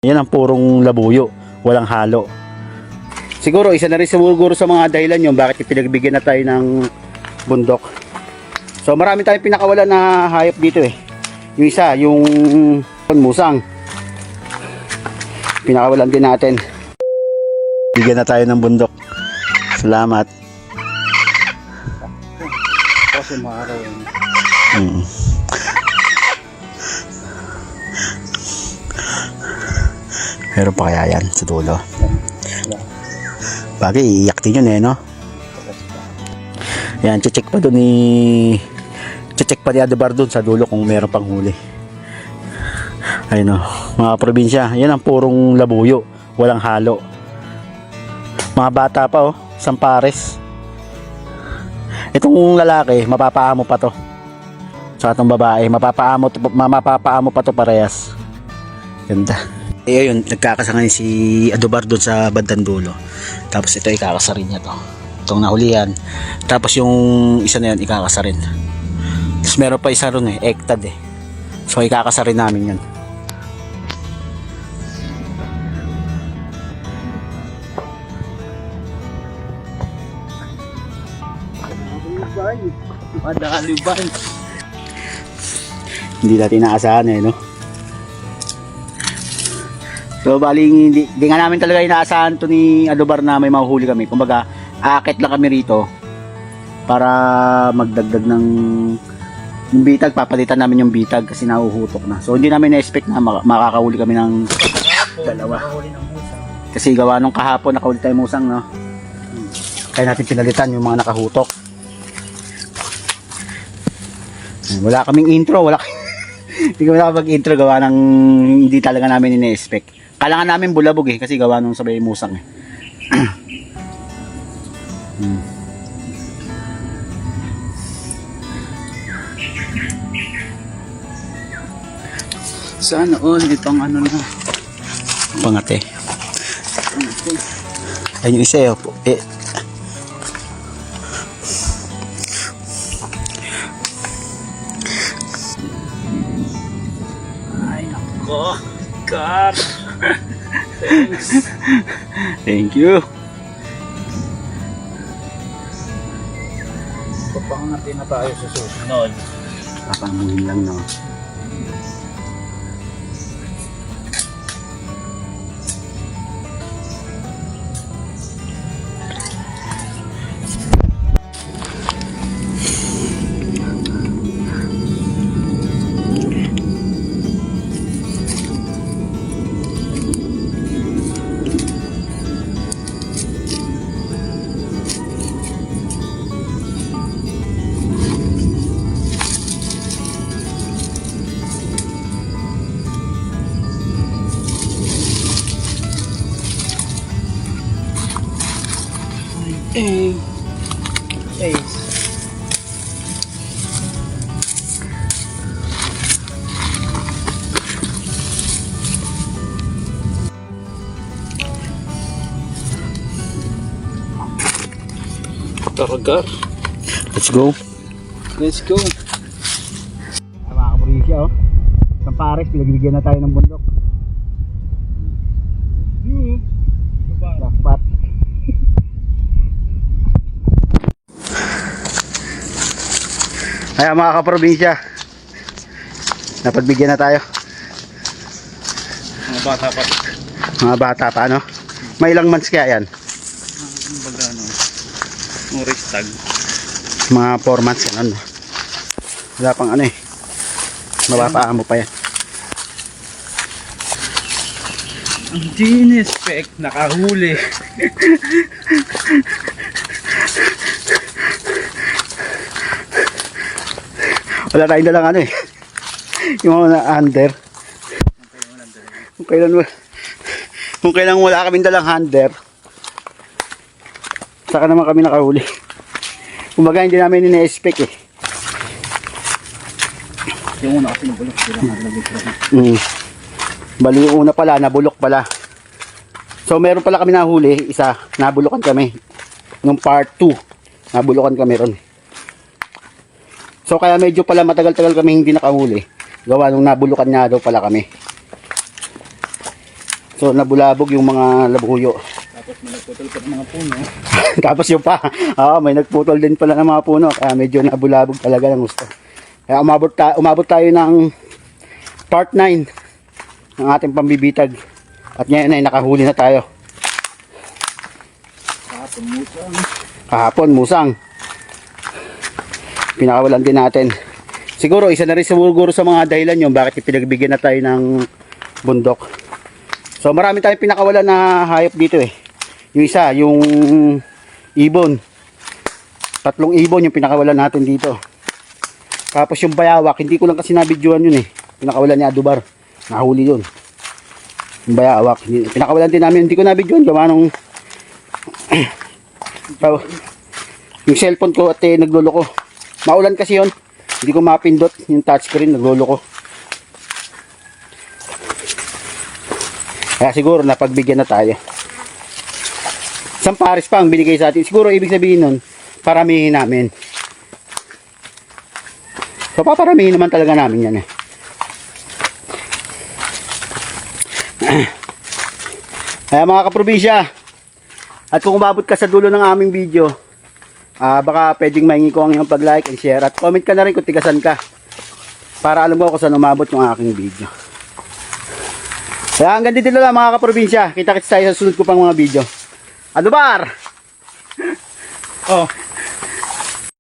Yan ang purong labuyo, walang halo. Siguro isa na rin siguro sa mga dahilan yung bakit pinagbigyan na tayo ng bundok. So marami tayong pinakawala na hayop dito eh. Yung isa, yung musang. Pinakawalan din natin. Bigyan na tayo ng bundok. Salamat. Kasi maaraw yun. Meron pa kaya yan sa dulo? Bagay, iiyak din yun eh, no? Yan, check pa doon check pa ni Adebar doon sa dulo kung meron pang huli. Ayun o, mga probinsya, yan ang purong labuyo, walang halo. Mga bata pa oh, isang pares. Itong lalaki, mapapaamo pa to. Sa itong babae, mapapaamo pa to parehas. Ganda. Eh ayun, nagkakasangan si Adebar doon sa bandang dulo. Tapos ito ikakasarin niya to. Itong nahulihan. Tapos yung isa na yan ikakasarin. Tapos meron pa isa ron eh, ektad eh. So ikakasarin namin yun. Madaliban. Hindi natin inaasahan eh, no? So baling hindi nga namin talaga inaasahan to ni Adebar na may mahuhuli kami. Kumbaga, aakit lang kami rito para magdagdag ng yung bitag, papalitan namin yung bitag kasi nahuhutok na. So hindi namin na-expect na makakahuli kami ng dalawa. Kasi gawa nung kahapon nakahuli tayo musang, no? Kaya natin pinalitan yung mga nakahutok. Wala kaming intro, hindi kami nakapag-intro gawa ng hindi talaga namin ina-expect. Kailangan namin bulabog eh kasi gawa nung sabay musang eh. Sana all itong ano na pangate. Ayun yung isa eh. Ay nako, God. Thanks. Thank you. Papangatin na tayo sa susunod. Papanguhin lang, no? Hey. Taragar. Let's go. Let's go. Mga kaburisya, oh. Isang pares, pinagbigyan na tayo ng bundok. Dapat. Kaya mga kaprobinsya, napagbigyan na tayo. Mga bata pa. Mga bata pa, ano? May ilang months kaya yan? Baga ano, orange tag. Mga 4 months yan, ano? Wala pang ano eh. Mapapaamo pa yan. Ang din-expect, nakahuli. Wala tayong dalang ano eh. Yung mga under. Kung kailan wala kaming dalang under, saka naman kami nakahuli. Kumbaga hindi namin ina-expect eh. Yung una kasi nabulok sila. Bali yung una pala, nabulok pala. So meron pala kami nahuli, isa, nabulukan kami. Nung part 2, nabulukan kami ron. So kaya medyo pala matagal-tagal kami hindi nakahuli. Gawa nung nabulukan nga daw pala kami. So nabulabog yung mga labuyo. Tapos may nagputol pa ng mga puno. Tapos yung pa, may nagputol din pala ng mga puno. Kaya medyo nabulabog talaga ng gusto. Kaya umabot tayo ng part 9 ng ating pambibitag. At ngayon ay nakahuli na tayo. Kahapon musang. Pinakawalan din natin. Siguro isa na rin siguro sa mga dahilan yun bakit pinagbigyan na tayo ng bundok. So marami tayong pinakawalan na hayop dito eh. Yung isa, yung ibon. 3 ibon yung pinakawalan natin dito. Tapos yung bayawak, hindi ko lang kasi nabidyoan yun eh. Pinakawalan ni Adubar. Nahuli yun. Yung bayawak. Pinakawalan din namin, hindi ko nabidyoan. Gawa nung yung cellphone ko at nagluloko. Maulan kasi yun. Hindi ko mapindot yung touchscreen, nagluloko. Kaya siguro napagbigyan na tayo. Isang pares pa ang binigay sa atin. Siguro ibig sabihin nun, paramihin namin. So paparamihin naman talaga namin yan eh. Kaya mga kaprobinsya, at kung umabot ka sa dulo ng aming video, baka pwedeng mahingi ko ang iyong pag-like and share. At comment ka na rin kung tigasan ka. Para alam ko kung saan umabot yung aking video. Kaya hanggang dito lang mga kaprobinsya. Kita-kits tayo sa sunod ko pang mga video. Adubar! Oh,